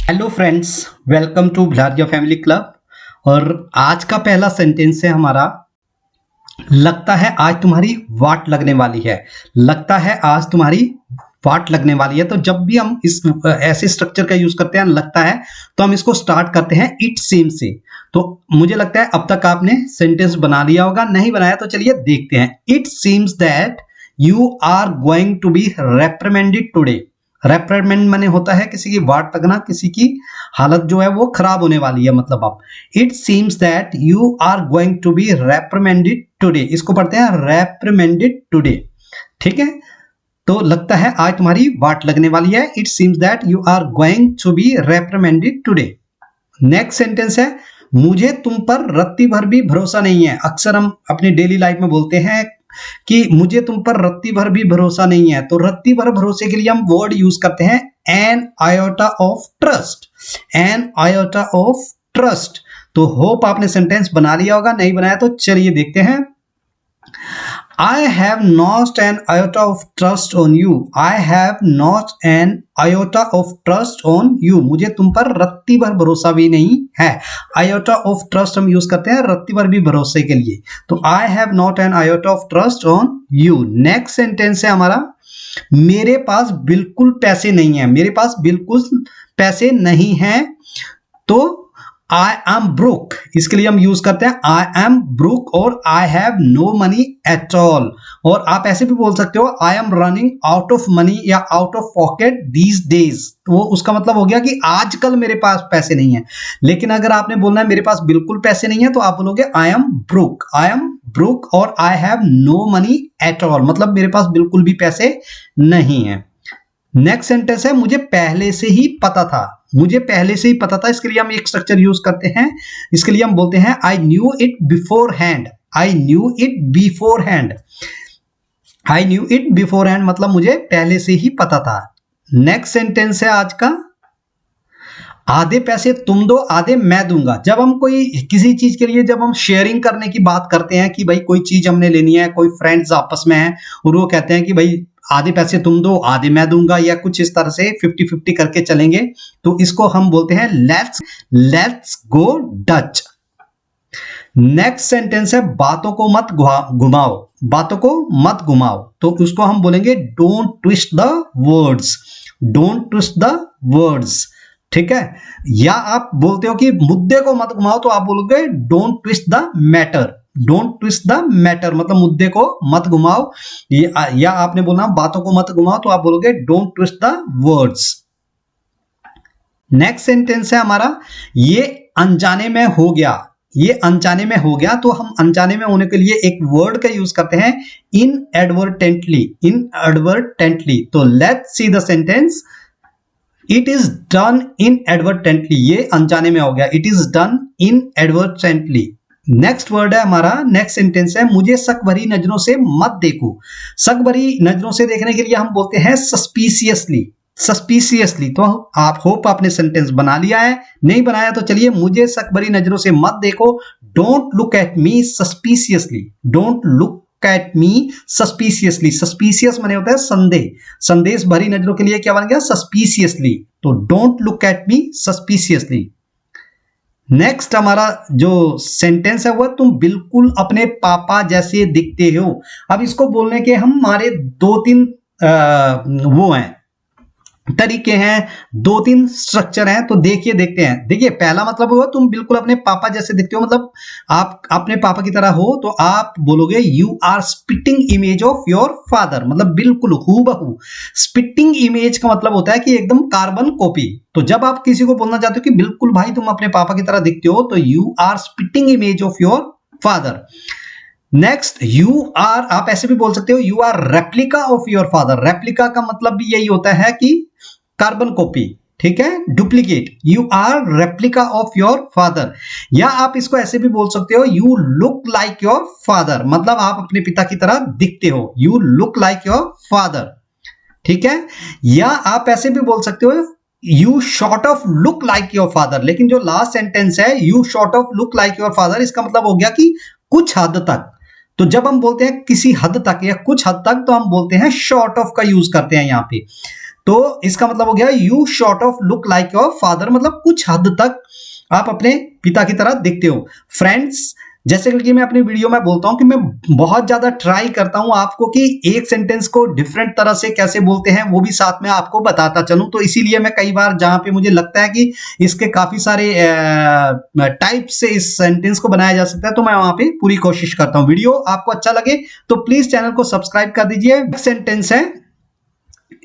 Hello friends, welcome to Bhilariya family club. और आज का पहला सेंटेंस है हमारा, लगता है आज तुम्हारी वाट लगने वाली है। लगता है आज तुम्हारी वाट लगने वाली है। तो जब भी हम इस ऐसे स्ट्रक्चर का यूज करते हैं लगता है, तो हम इसको स्टार्ट करते हैं इट सीम से। तो मुझे लगता है अब तक आपने सेंटेंस बना लिया होगा, नहीं बनाया तो चलिए देखते हैं। It seems that you are going to be reprimanded today. Reprimand माने होता है किसी की वाट लगना, किसी की हालत जो है वो खराब होने वाली है, मतलब आप। It seems that you are going to be reprimanded today, इसको पढ़ते हैं रेप्रिमेंडेड टुडे। ठीक है, तो लगता है आज तुम्हारी वाट लगने वाली है। It seems that you are going to be reprimanded today. Next sentence है, मुझे तुम पर रत्ती भर भी भरोसा नहीं है। अक्सर हम अपनी डेली लाइफ में बोलते हैं कि मुझे तुम पर रत्ती भर भी भरोसा नहीं है। तो रत्ती भर भरोसे के लिए हम वर्ड यूज करते हैं an iota of trust. An iota of trust. तो होप आपने सेंटेंस बना लिया होगा, नहीं बनाया तो चलिए देखते हैं। I have not an iota of trust on you. I have not an iota of trust on you. मुझे तुम पर रत्ती भर भरोसा भी नहीं है। iota of trust हम यूज करते हैं रत्ती भर भी भरोसे के लिए। तो I have not an iota of trust on you. Next sentence है हमारा, मेरे पास बिल्कुल पैसे नहीं है। मेरे पास बिल्कुल पैसे नहीं हैं। तो आई एम ब्रोक, इसके लिए हम यूज करते हैं आई एम ब्रोक और I have no money at all. और आप ऐसे भी बोल सकते हो I am running out of money या out of pocket these days. वो उसका मतलब हो गया कि आजकल मेरे पास पैसे नहीं है। लेकिन अगर आपने बोलना है मेरे पास बिल्कुल पैसे नहीं है, तो आप बोलोगे I am broke. I am broke और I have no money at all, मतलब मेरे पास बिल्कुल भी पैसे नहीं है। नेक्स्ट सेंटेंस है, मुझे पहले से ही पता था। मुझे पहले से ही पता था, इसके लिए हम एक स्ट्रक्चर यूज करते हैं। इसके लिए हम बोलते हैं I knew it before hand. I knew it before hand. I knew it before hand मतलब मुझे पहले से ही पता था। नेक्स्ट सेंटेंस है आज का, आधे पैसे तुम दो आधे मैं दूंगा। जब हम कोई किसी चीज के लिए जब हम शेयरिंग करने की बात करते हैं कि भाई कोई चीज हमने लेनी है, कोई फ्रेंड्स आपस में है और वो कहते हैं कि भाई आधे पैसे तुम दो आधे मैं दूंगा, या कुछ इस तरह से 50-50 करके चलेंगे, तो इसको हम बोलते हैं let's go Dutch. Next sentence है, बातों को मत घुमाओ। बातों को मत घुमाओ, तो उसको हम बोलेंगे don't twist the words. Don't twist the words. ठीक है, या आप बोलते हो कि मुद्दे को मत घुमाओ, तो आप बोलोगे don't twist the matter. Don't twist the matter मतलब मुद्दे को मत घुमाओ। या आपने बोला बातों को मत घुमाओ, तो आप बोलोगे don't twist the words. Next sentence है हमारा, ये अनजाने में हो गया। ये अनजाने में हो गया, तो हम अनजाने में होने के लिए एक वर्ड का यूज करते हैं इनएडवर्टेंटली। इनएडवर्टेंटली। तो let's see the sentence, it is done inadvertently. ये अनजाने में हो गया, it is done inadvertently. Next word है हमारा, नेक्स्ट सेंटेंस है, मुझे शक भरी नजरों से मत देखो। शक भरी नजरों से देखने के लिए हम बोलते हैं सस्पिशियसली। सस्पिशियसली। तो आप होप आपने सेंटेंस बना लिया है, नहीं बनाया तो चलिए, मुझे शक भरी नजरों से मत देखो। Don't look at me suspiciously. Don't look at me suspiciously. Suspicious माने होता है संदेह। संदेश भरी नजरों के लिए क्या बन गया, सस्पिशियसली। तो don't look at me suspiciously. Next हमारा जो सेंटेंस है वह, तुम बिल्कुल अपने पापा जैसे दिखते हो। अब इसको बोलने के हमारे दो तीन वो हैं तरीके हैं, दो तीन स्ट्रक्चर हैं। तो देखते हैं। देखिए, पहला मतलब हुआ तुम बिल्कुल अपने पापा जैसे दिखते हो, मतलब आप अपने पापा की तरह हो, तो आप बोलोगे you are spitting image of your father, मतलब बिल्कुल हूबहू। स्पिटिंग इमेज का मतलब होता है कि एकदम कार्बन कॉपी। तो जब आप किसी को बोलना चाहते हो कि बिल्कुल भाई तुम अपने पापा की तरह दिखते हो, तो you are spitting image of your father. Next, you are, आप ऐसे भी बोल सकते हो you are replica of your father. Replica का मतलब भी यही होता है कि कार्बन कॉपी। ठीक है, duplicate. You are replica of your father. या आप इसको ऐसे भी बोल सकते हो you look like your father, मतलब आप अपने पिता की तरह दिखते हो। You look like your father. ठीक है, या आप ऐसे भी बोल सकते हो you sort of look like your father. लेकिन जो लास्ट सेंटेंस है you sort of look like your father, इसका मतलब हो गया कि कुछ हद तक। तो जब हम बोलते हैं किसी हद तक या कुछ हद तक, तो हम बोलते हैं शॉर्ट ऑफ का यूज करते हैं यहाँ पे। तो इसका मतलब हो गया you sort of look like your father, मतलब कुछ हद तक आप अपने पिता की तरह दिखते हो। फ्रेंड्स, जैसे कि मैं अपनी वीडियो में बोलता हूं कि मैं बहुत ज्यादा ट्राई करता हूं आपको कि एक सेंटेंस को डिफरेंट तरह से कैसे बोलते हैं वो भी साथ में आपको बताता चलूं, तो इसीलिए मैं कई बार जहां पे मुझे लगता है कि इसके काफी सारे टाइप से इस सेंटेंस को बनाया जा सकता है तो मैं वहां पे पूरी कोशिश करता हूं। वीडियो आपको अच्छा लगे तो प्लीज चैनल को सब्सक्राइब कर दीजिए। सेंटेंस है,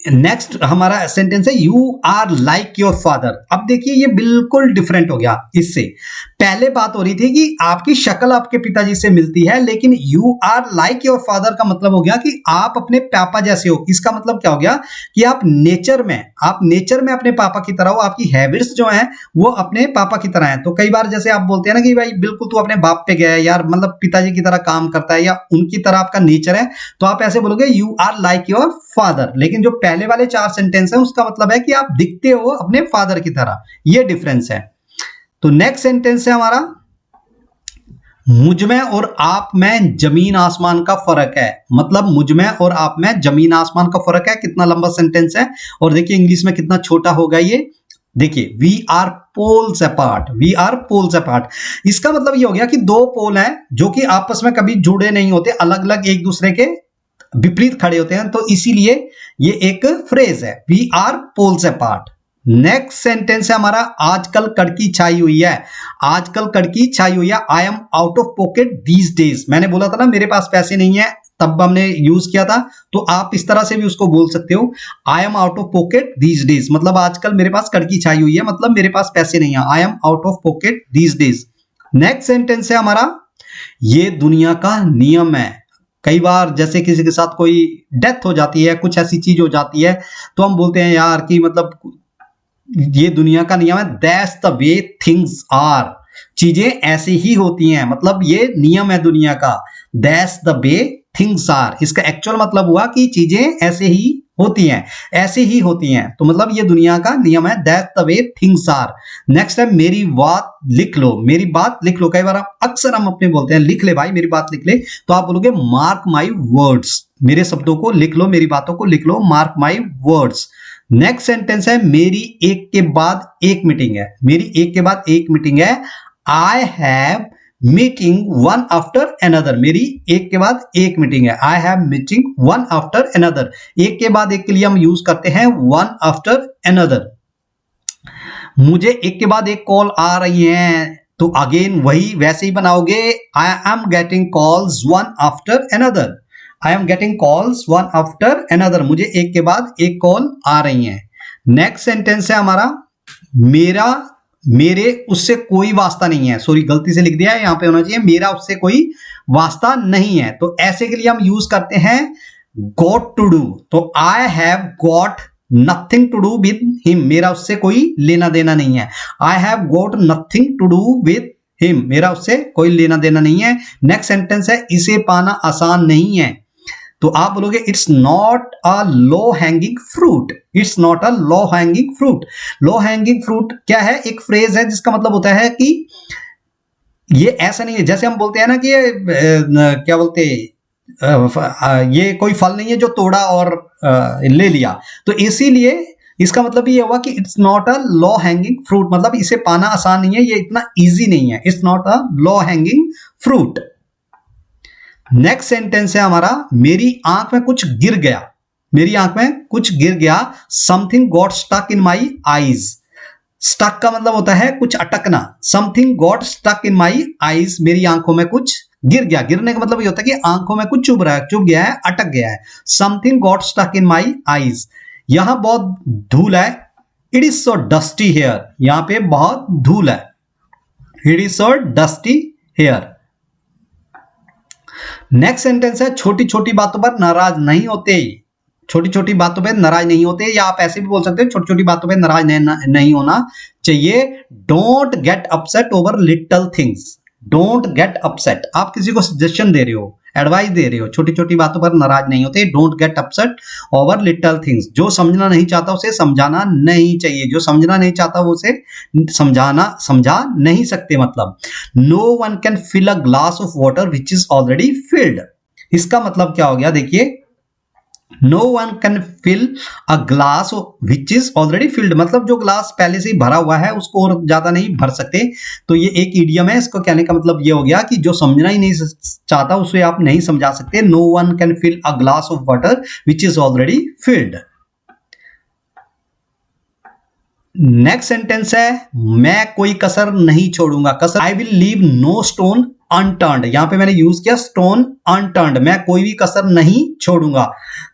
नेक्स्ट हमारा सेंटेंस है you are like your father. अब देखिए ये बिल्कुल डिफरेंट हो गया। इससे पहले बात हो रही थी कि आपकी शक्ल आपके पिताजी से मिलती है, लेकिन you are like your father का मतलब हो गया कि आप अपने पापा जैसे हो। इसका मतलब क्या हो गया कि आप नेचर में अपने पापा की तरह हो, आपकी हैबिट्स जो हैं वो अपने पापा की तरह हैं। तो कई बार जैसे आप बोलते हैं ना कि भाई बिल्कुल तू अपने बाप पे गया है यार, मतलब पिताजी की तरह काम करता है या उनकी तरह आपका नेचर है, तो आप ऐसे बोलोगे you are like your father. लेकिन जो पहले वाले 4 सेंटेंस है उसका मतलब है कि आप दिखते हो अपने फादर की तरह। ये डिफरेंस है। तो नेक्स्ट सेंटेंस है हमारा, मुझ में और आप में जमीन आसमान का फर्क है। मतलब मुझ में और आप में जमीन आसमान का फर्क है। कितना लंबा सेंटेंस है और देखिए इंग्लिश में कितना छोटा होगा ये। देखिए we are poles apart, we are poles apart. इसका मतलब ये हो गया कि 2 पोल हैं जो कि आपस में कभी जुड़े नहीं होते, अलग अलग एक दूसरे के विपरीत खड़े होते हैं, तो इसीलिए ये एक फ्रेज है, we are poles apart. Next sentence है हमारा, आजकल कड़की छाई हुई है। आजकल कड़की छाई हुई है। I am out of pocket these days. मैंने बोला था ना मेरे पास पैसे नहीं है, तब हमने यूज किया था, तो आप इस तरह से भी उसको बोल सकते हो। I am out of pocket these days मतलब आजकल मेरे पास कड़की छाई हुई है, मतलब मेरे पास पैसे नहीं है। I am out of pocket these days. Next sentence है हमारा, ये दुनिया का नियम है। कई बार जैसे किसी के साथ कोई डेथ हो जाती है, कुछ ऐसी चीज हो जाती है, तो हम बोलते हैं यार कि मतलब ये दुनिया का नियम है, that's the way things are. चीजें ऐसे ही होती हैं, मतलब ये नियम है दुनिया का, that's the way things are. इसका एक्चुअल मतलब हुआ कि चीजें ऐसे ही होती हैं, ऐसे ही होती हैं, तो मतलब ये दुनिया का नियम है, that's the way things are. Next है, मेरी बात लिख लो। मेरी बात लिख लो, कई बार अक्सर हम अपने बोलते हैं लिख ले भाई मेरी बात लिख ले, तो आप बोलोगे मार्क माई वर्ड्स। मेरे शब्दों को लिख लो, मेरी बातों को लिख लो, mark my words. Next sentence है, मेरी एक के बाद एक मीटिंग है। मेरी एक के बाद एक मीटिंग है। I have meeting one after another. मेरी एक के बाद एक मीटिंग है। I have meeting one after another. एक के बाद एक के लिए हम यूज करते हैं वन आफ्टर अनदर। मुझे एक के बाद एक कॉल आ रही है, तो अगेन वही वैसे ही बनाओगे, I am getting calls one after another. I am getting calls one after another. मुझे एक के बाद एक कॉल आ रही है। नेक्स्ट सेंटेंस है हमारा, मेरा मेरे उससे कोई वास्ता नहीं है। सॉरी गलती से लिख दिया है, यहां पे होना चाहिए मेरा उससे कोई वास्ता नहीं है। तो ऐसे के लिए हम यूज करते हैं गॉट टू डू। तो I have got nothing to do with him. मेरा उससे कोई लेना देना नहीं है। I have got nothing to do with him. मेरा उससे कोई लेना देना नहीं है। नेक्स्ट सेंटेंस है, इसे पाना आसान नहीं है। तो आप बोलोगे it's not a low hanging fruit. It's not a low hanging fruit. Low hanging fruit क्या है? एक फ्रेज है जिसका मतलब होता है कि ये ऐसा नहीं है, जैसे हम बोलते हैं ना कि ये क्या बोलते ये कोई फल नहीं है जो तोड़ा और ले लिया, तो इसीलिए इसका मतलब ये हुआ कि it's not a low hanging fruit, मतलब इसे पाना आसान नहीं है, ये इतना इजी नहीं है। It's not a low hanging fruit. Next sentence है हमारा, मेरी आंख में कुछ गिर गया। मेरी आंख में कुछ गिर गया। Something got stuck in my eyes. Stuck का मतलब होता है कुछ अटकना। Something got stuck in my eyes. मेरी आंखों में कुछ गिर गया। गिरने का मतलब ये होता है कि आंखों में कुछ चुभ रहा है, चुभ गया है, अटक गया है। Something got stuck in my eyes. यहां बहुत धूल है। It is so dusty here. यहां पे बहुत धूल है। It is so dusty here. Next sentence है, छोटी छोटी बातों पर नाराज नहीं होते। छोटी छोटी बातों पे नाराज नहीं होते, या आप ऐसे भी बोल सकते हो छोटी छोटी बातों पे नाराज नहीं होना चाहिए। Don't get upset over little things. Don't get upset. आप किसी को सजेशन दे रहे हो, एडवाइस दे रहे हो, छोटी छोटी बातों पर नाराज नहीं होते। Don't get upset over little things. जो समझना नहीं चाहता उसे समझाना नहीं चाहिए। जो समझना नहीं चाहता वो उसे समझा नहीं सकते। मतलब no one can fill a glass of water which is already filled. इसका मतलब क्या हो गया? देखिए no one can fill a glass which is already filled, मतलब जो ग्लास पहले से ही भरा हुआ है उसको और ज्यादा नहीं भर सकते। तो ये एक इडियम है, इसको कहने का मतलब ये हो गया कि जो समझना ही नहीं चाहता उसे आप नहीं समझा सकते। No one can fill a glass of water which is already filled. Next sentence है मैं कोई कसर नहीं छोड़ूंगा। कसर, I will leave no stone unturned. यहां पे मैंने यूज किया स्टोन अनटर्न्ड, मैं कोई भी कसर नहीं छोड़ूंगा।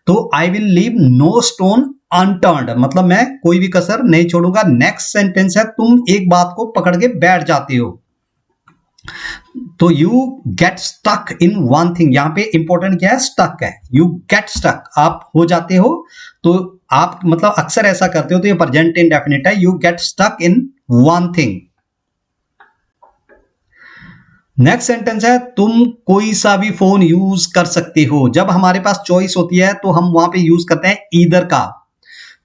तो I will leave no stone unturned मतलब मैं कोई भी कसर नहीं छोड़ूंगा। नेक्स्ट सेंटेंस है तुम एक बात को पकड़ के बैठ जाते हो। तो you get stuck in one thing, यहां पे इंपॉर्टेंट क्या है, स्टक है। यू गेट स्टक, आप हो जाते हो। तो आप मतलब अक्सर ऐसा करते हो, तो ये प्रेजेंट इंडेफिनिट है। You get stuck in one thing. Next sentence है तुम कोई सा भी फोन यूज कर सकते हो। जब हमारे पास चॉइस होती है तो हम वहां पे यूज करते हैं ईदर का।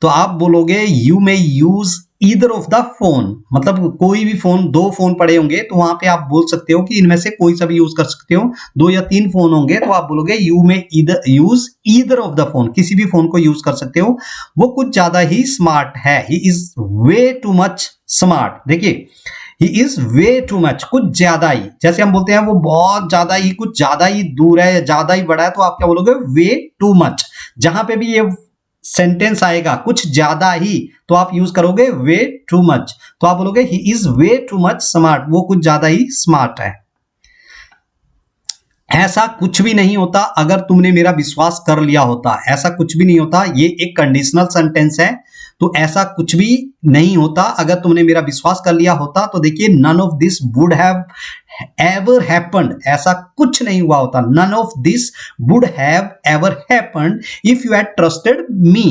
तो आप बोलोगे you may use either of the phone, मतलब कोई भी फोन, दो फोन पड़े होंगे तो वहां पे आप बोल सकते हो कि इनमें से कोई सा भी यूज कर सकते हो। दो या तीन फोन होंगे तो आप बोलोगे you may use either of the phone, किसी भी फोन को यूज कर सकते हो। वो कुछ ज्यादा ही स्मार्ट है, he is way too much smart. देखिए he is way too much, कुछ ज्यादा ही, जैसे हम बोलते हैं वो बहुत ज्यादा ही, कुछ ज्यादा ही दूर है या ज्यादा ही बड़ा है, तो आप क्या बोलोगे वे टू मच। जहां पे भी ये सेंटेंस आएगा कुछ ज्यादा ही, तो आप यूज करोगे वे टू मच। तो आप बोलोगे ही is way too much smart, वो कुछ ज्यादा ही स्मार्ट है। ऐसा कुछ भी नहीं होता अगर तुमने मेरा विश्वास कर लिया होता। ऐसा कुछ भी नहीं होता, ये एक कंडीशनल सेंटेंस है। तो ऐसा कुछ भी नहीं होता अगर तुमने मेरा विश्वास कर लिया होता। तो देखिए none of this would have ever happened, ऐसा कुछ नहीं हुआ होता। None of this would have ever happened if you had trusted me.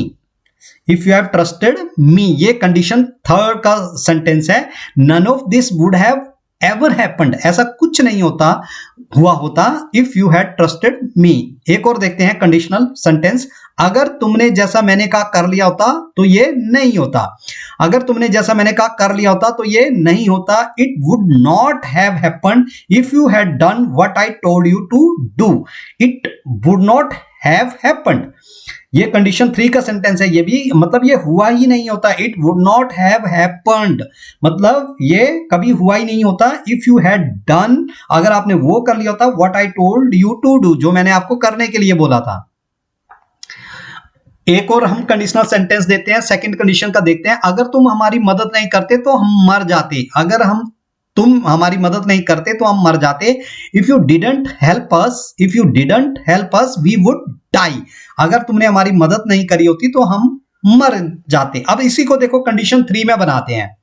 If you have trusted me, ये कंडीशन थर्ड का सेंटेंस है। None of this would have ever happened, ऐसा कुछ नहीं होता हुआ होता if you had trusted me. एक और देखते हैं कंडीशनल सेंटेंस। अगर तुमने जैसा मैंने कहा कर लिया होता तो ये नहीं होता। अगर तुमने जैसा मैंने कहा कर लिया होता तो ये नहीं होता। It would not have happened if you had done what I told you to do. It would not have happened, ये कंडीशन 3 का सेंटेंस है। ये भी मतलब ये हुआ ही नहीं होता। It would not have happened मतलब ये कभी हुआ ही नहीं होता। इफ यू हैड डन, अगर आपने वो कर लिया होता what I told you to do, जो मैंने आपको करने के लिए बोला था। एक और हम कंडीशनल सेंटेंस देते हैं, सेकंड कंडीशन का देखते हैं। अगर तुम हमारी मदद नहीं करते तो हम मर जाते। अगर तुम हमारी मदद नहीं करते तो हम मर जाते। If you didn't help us, if you didn't help us we would die. अगर तुमने हमारी मदद नहीं करी होती तो हम मर जाते। अब इसी को देखो कंडीशन 3 में बनाते हैं।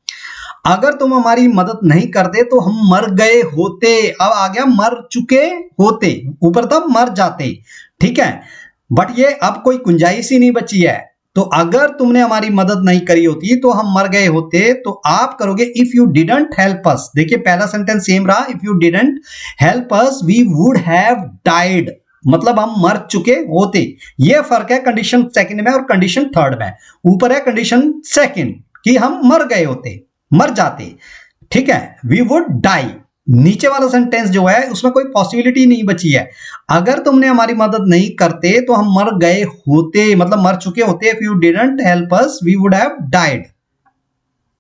अगर तुम हमारी मदद नहीं करते तो हम मर गए होते। अब आ गया मर चुके होते, ऊपर था मर जाते, ठीक है। बट ये अब कोई गुंजाइश ही नहीं बची है। तो अगर तुमने हमारी मदद नहीं करी होती तो हम मर गए होते। तो आप करोगे if you didn't help us. देखिए पहला सेंटेंस सेम रहा, if you didn't help us we would have died, मतलब हम मर चुके होते। ये फर्क है कंडीशन सेकंड में और कंडीशन थर्ड में। ऊपर है कंडीशन सेकंड कि हम मर गए होते, मर जाते, ठीक है, वी वुड डाई। नीचे वाला सेंटेंस जो है उसमें कोई पॉसिबिलिटी नहीं बची है। अगर तुमने हमारी मदद नहीं करते तो हम मर गए होते, मतलब मर चुके होते। If you didn't help us we would have died.